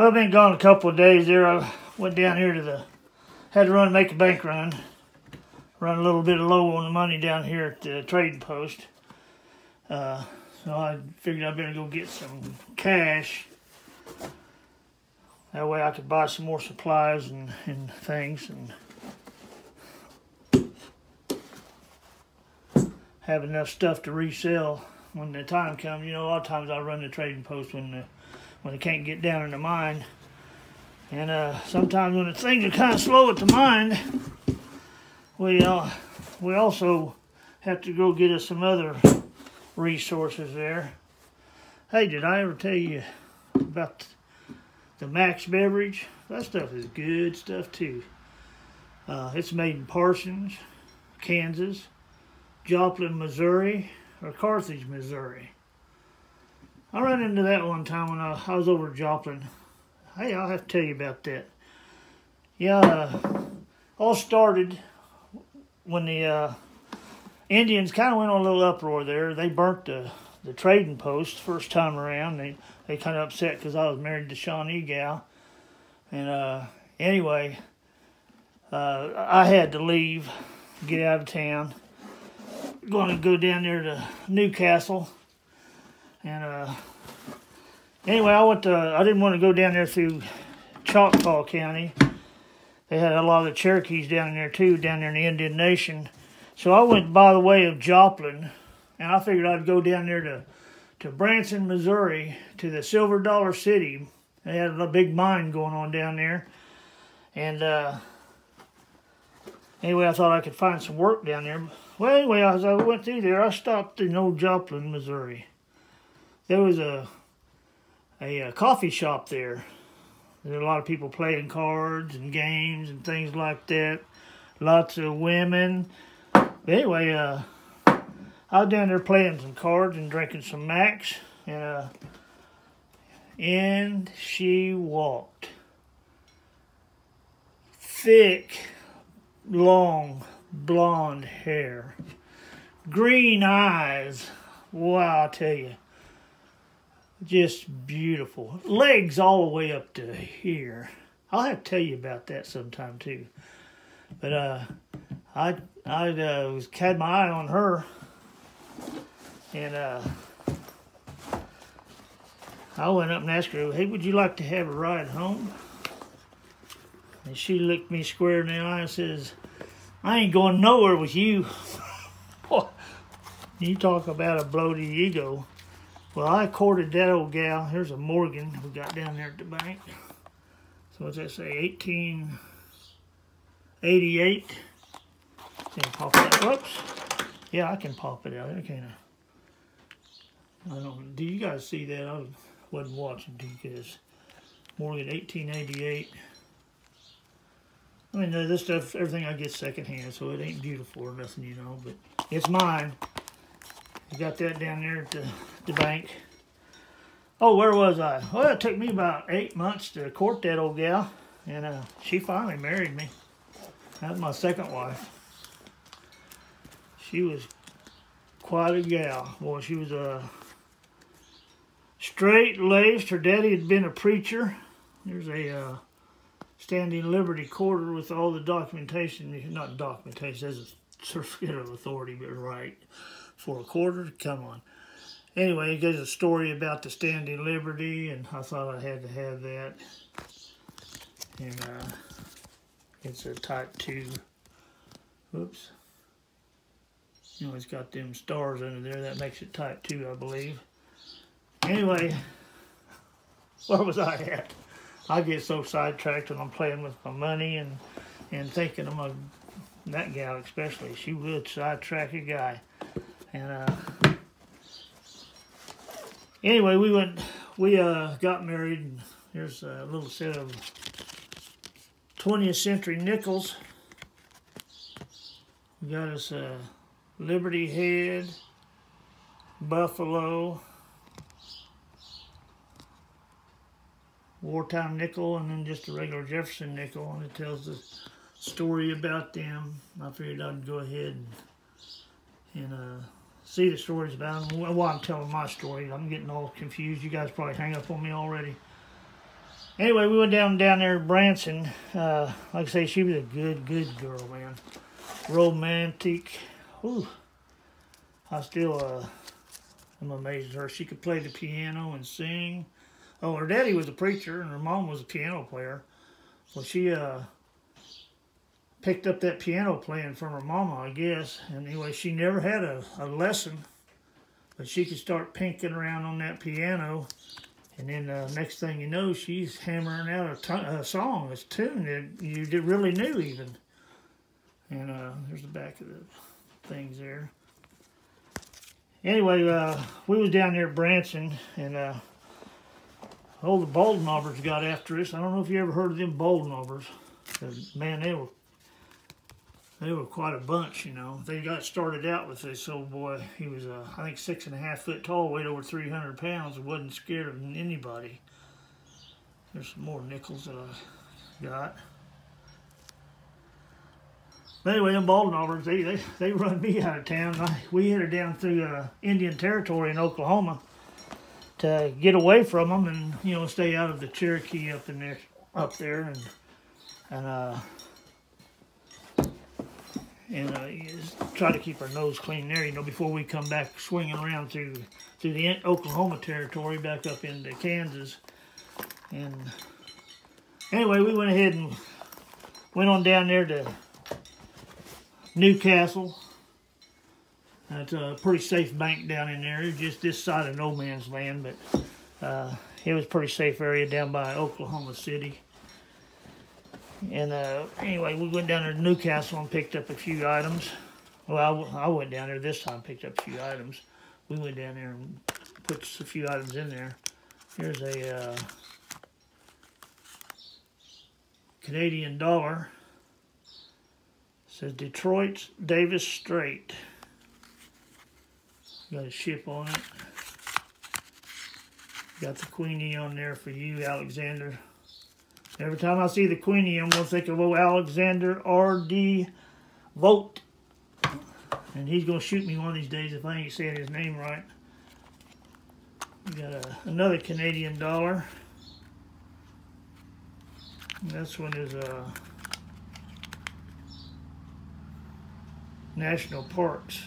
Well, I've been gone a couple of days there. I went down here to had to make a bank run. Run a little bit low on the money down here at the trading post. So I figured I'd better go get some cash. That way I could buy some more supplies and things and have enough stuff to resell when the time comes. You know, a lot of times I run the trading post when they can't get down in the mine. And sometimes when the things are kind of slow at the mine, we also have to go get us some other resources there. Hey, did I ever tell you about the Max beverage? That stuff is good stuff too. It's made in Parsons, Kansas, Joplin, Missouri, or Carthage, Missouri. I ran into that one time when I was over at Joplin. Hey, I'll have to tell you about that. Yeah, all started when the Indians kind of went on a little uproar there. They burnt the trading post first time around. They kind of upset because I was married to Run GAW. And anyway, I had to leave, get out of town. Going to go down there to Newcastle. And anyway, I didn't want to go down there through Choctaw County. They had a lot of the Cherokees down there too, down there in the Indian Nation. So I went by the way of Joplin, and I figured I'd go down there to Branson, Missouri, to the Silver Dollar City. They had a big mine going on down there. And anyway, I thought I could find some work down there. Well, anyway, as I went through there, I stopped in old Joplin, Missouri. There was a coffee shop there. There were a lot of people playing cards and games and things like that. Lots of women. But anyway, I was down there playing some cards and drinking some Max. And in she walked. Thick, long, blonde hair. Green eyes. Wow, I tell you. Just beautiful. Legs all the way up to here. I'll have to tell you about that sometime too. But I had my eye on her, and I went up and asked her, "Hey, would you like to have a ride home?" And she looked me square in the eye and says, "I ain't going nowhere with you." You talk about a blow to the ego. Well, I courted that old gal. Here's a Morgan we got down there at the bank. So what's that say? 1888. Can I pop that? Whoops. Yeah, I can pop it out there, can't I? I don't. Do you guys see that? I wasn't watching because Morgan 1888. I mean, this stuff, everything I get secondhand, so it ain't beautiful or nothing, you know. But it's mine. I got that down there at the bank. Oh, where was I? Well, it took me about 8 months to court that old gal, and she finally married me. That was my second wife. She was quite a gal. Boy, she was straight-laced. Her daddy had been a preacher. There's a standing Liberty quarter with all the documentation. Not documentation, there's a certificate of authority, but right. For a quarter? Come on. Anyway, it gives a story about the standing Liberty, and I thought I had to have that. And it's a type 2. Whoops. You know, it's got them stars under there. That makes it type 2, I believe. Anyway, where was I at? I get so sidetracked when I'm playing with my money and thinking of that gal especially. She would sidetrack a guy. And anyway, we got married, and here's a little set of 20th century nickels. We got us a Liberty Head, Buffalo, wartime nickel, and then just a regular Jefferson nickel, and it tells the story about them. I figured I'd go ahead and see the stories about them while I'm telling my story. I'm getting all confused. You guys probably hang up on me already. Anyway, we went down there in Branson. Like I say, she was a good girl, man. Romantic. Ooh. I still I'm amazed at her. She could play the piano and sing. Oh, her daddy was a preacher and her mom was a piano player. So she picked up that piano playing from her mama, I guess. And anyway, she never had a lesson, but she could start pinking around on that piano. And then next thing you know, she's hammering out a song, a tune that you really knew even. And there's the back of the things there. Anyway, we was down there at Branson, and the Boldenovers got after us. I don't know if you ever heard of them Boldenovers. Man, they were quite a bunch, you know. They got started out with this old boy. He was, I think, 6.5 foot tall, weighed over 300 pounds, and wasn't scared of anybody. There's some more nickels that I got. But anyway, them Boldenovers, they run me out of town. We headed down through Indian Territory in Oklahoma to get away from them and, you know, stay out of the Cherokee up there, try to keep our nose clean there, you know, before we come back swinging around through the Oklahoma Territory back up into Kansas. And anyway, we went ahead and went on down there to Newcastle. It's a pretty safe bank down in there, just this side of no man's land, but it was a pretty safe area down by Oklahoma City. And anyway, we went down there to Newcastle and picked up a few items. Well, I went down there this time, picked up a few items. We went down there and put a few items in there. Here's a Canadian dollar. It says Detroit Davis Strait. Got a ship on it. Got the Queenie on there for you, Alexander. Every time I see the Queenie, I'm going to think of old Alexander R.D. Vogt. And he's going to shoot me one of these days if I ain't saying his name right. We got another Canadian dollar. And this one is National Parks.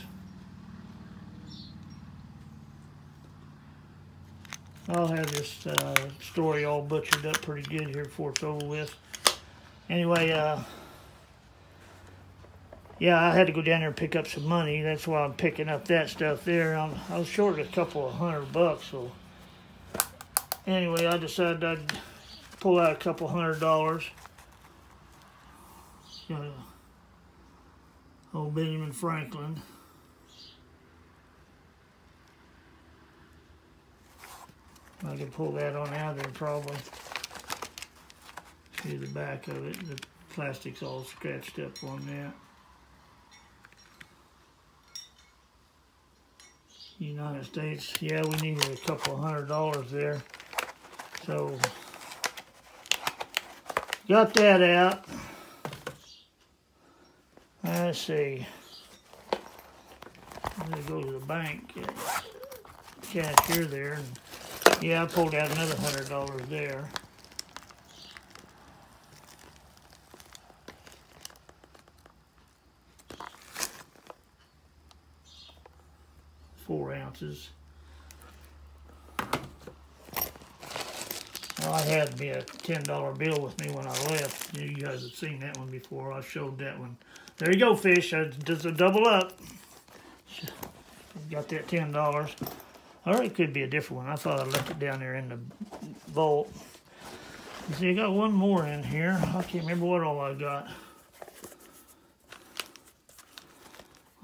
I'll have this story all butchered up pretty good here before it's over with. Anyway, yeah, I had to go down there and pick up some money. That's why I'm picking up that stuff there. I was short a couple of $100, so anyway, I decided I'd pull out a couple $100. Old Benjamin Franklin. I can pull that on out there probably. See the back of it. The plastic's all scratched up on that. United States. Yeah, we needed a couple of $100 there. So, got that out. Let's see. I'm going to go to the bank. Cashier there. And yeah, I pulled out another $100 there. Four ounces. Well, I had me a $10 bill with me when I left. You guys have seen that one before. I showed that one. There you go, fish. Just a double up. Got that $10. Or it could be a different one. I thought I left it down there in the vault. You see, I got one more in here. I can't remember what all I got.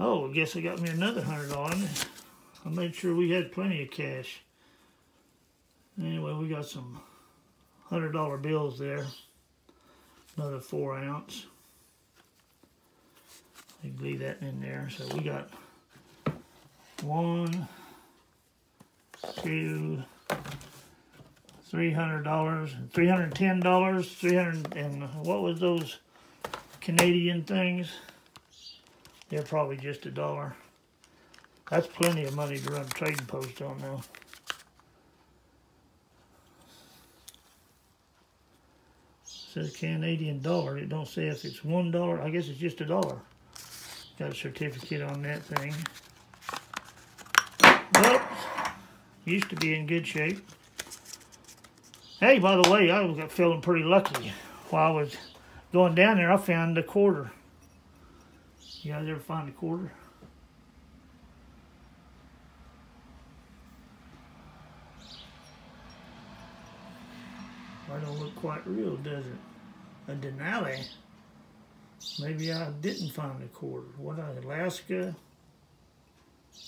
Oh, I guess I got me another $100. I made sure we had plenty of cash. Anyway, we got some $100 bills there. Another 4 ounce. I can leave that in there. So we got $1, $2, $300, $310, 300, and what was those Canadian things? They're probably just $1. That's plenty of money to run a trading post on now. says Canadian dollar. It don't say if it's $1. I guess it's just $1. Got a certificate on that thing. But used to be in good shape. Hey, by the way, I was feeling pretty lucky. While I was going down there, I found a quarter. You guys ever find a quarter? That don't look quite real, does it? A Denali. Maybe I didn't find a quarter. What, Alaska?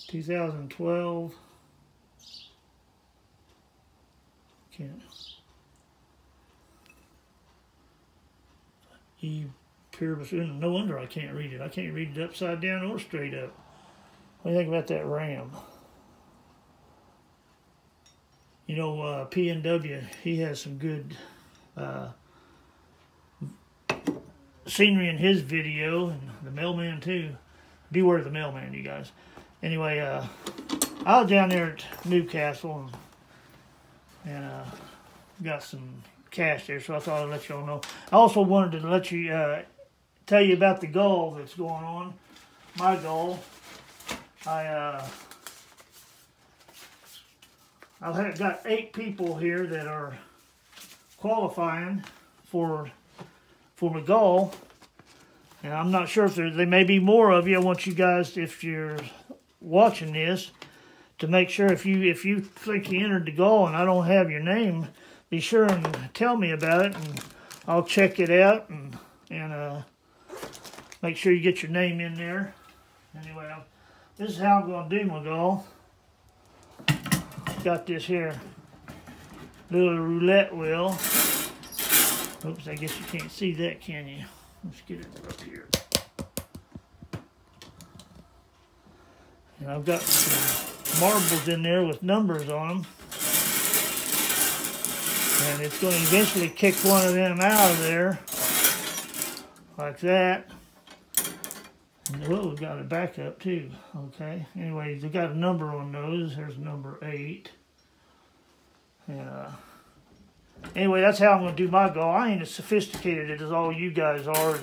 2012. Can't. No wonder I can't read it. I can't read it upside down or straight up. What do you think about that ram? You know, P&W, he has some good scenery in his video, and the mailman too. Beware the mailman, you guys. Anyway, I was down there at Newcastle and got some cash there, so I thought I'd let y'all know. I also wanted to let you tell you about the GAW that's going on. My GAW. I've got 8 people here that are qualifying for the GAW, and I'm not sure if there may be more of you. I want you guys, if you're watching this, to make sure if you think you entered the GAW and I don't have your name, be sure and tell me about it, and I'll check it out and make sure you get your name in there. Anyway, this is how I'm going to do my GAW. Got this here little roulette wheel. Oops, I guess you can't see that, can you? Let's get it up here. And I've got some marbles in there with numbers on them. And it's going to eventually kick one of them out of there. Like that. And oh, we've got a backup too. Okay. Anyways, we've got a number on those. There's number 8. And anyway, that's how I'm going to do my GAW. I ain't as sophisticated as all you guys are,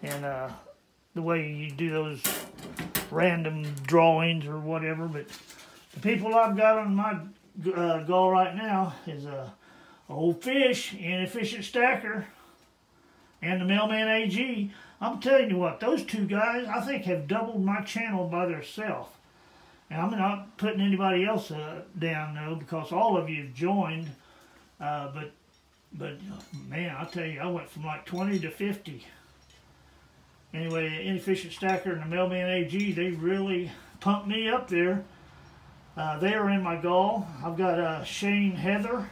and the way you do those random drawings or whatever. But the people I've got on my GAW right now is Old Fish, Inefficient Stacker, and the Mailman AG. I'm telling you what, those 2 guys, I think, have doubled my channel by themselves. And I'm not putting anybody else down, though, because all of you have joined. But man, I'll tell you, I went from like 20 to 50. Anyway, Inefficient Stacker and the Mailman AG, they really pumped me up there. They are in my GAW. I've got Shane Heather,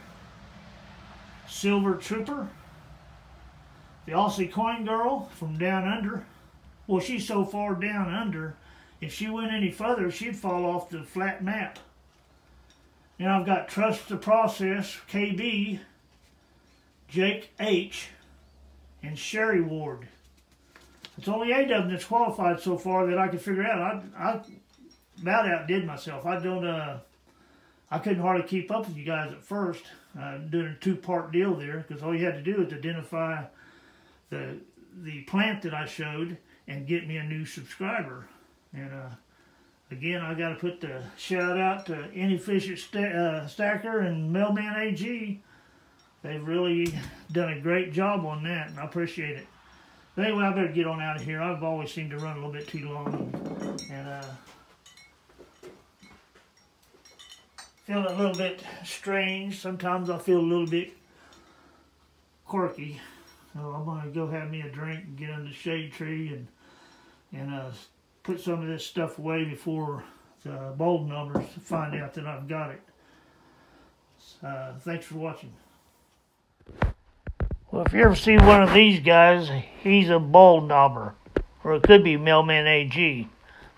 Silver Trooper, the Aussie Coin Girl from Down Under. Well, she's so far down under, if she went any further, she'd fall off the flat map. Now I've got Trust the Process, KB, Jake H, and Sherry Ward. It's only 8 of them that's qualified so far that I could figure out. I about outdid myself. I couldn't hardly keep up with you guys at first, doing a 2-part deal there, because all you had to do was identify the plant that I showed and get me a new subscriber. And again, I got to put the shout out to Inefficient Stacker and Mailman AG. They've really done a great job on that, and I appreciate it. But anyway, I better get on out of here. I've always seemed to run a little bit too long, and feeling a little bit strange. Sometimes I feel a little bit quirky. So I'm going to go have me a drink and get under the shade tree and put some of this stuff away before the bulb numbers find out that I've got it. Thanks for watching. Well, if you ever see one of these guys, he's a bulb knobber. Or it could be Mailman AG.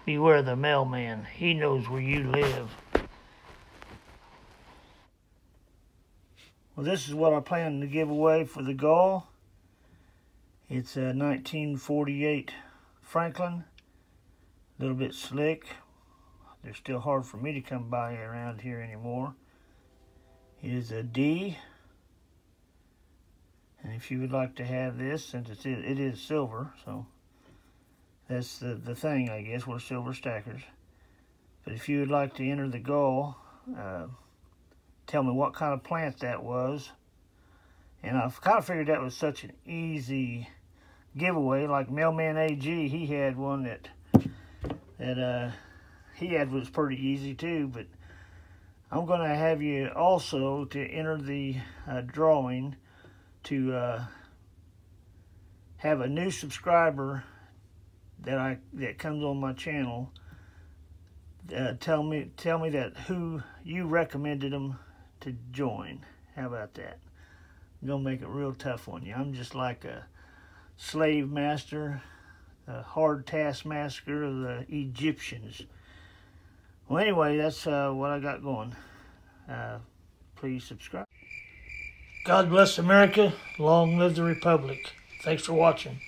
Beware the mailman. He knows where you live. Well, this is what I plan to give away for the GAW. It's a 1948 Franklin. A little bit slick. They're still hard for me to come by around here anymore. It is a D And if you would like to have this, since it is silver, so that's the thing, I guess, we're silver stackers. But if you would like to enter the GAW, tell me what kind of plant that was. And I've kind of figured that was such an easy giveaway. Like Mailman AG, he had one that he had was pretty easy too. But I'm going to have you also to enter the drawing to have a new subscriber that comes on my channel. Tell me that who you recommended them to join. How about that? I'm gonna make it real tough on you. I'm just like a slave master, a hard taskmaster of the Egyptians. Well, anyway, that's what I got going. Please subscribe. God bless America. Long live the Republic. Thanks for watching.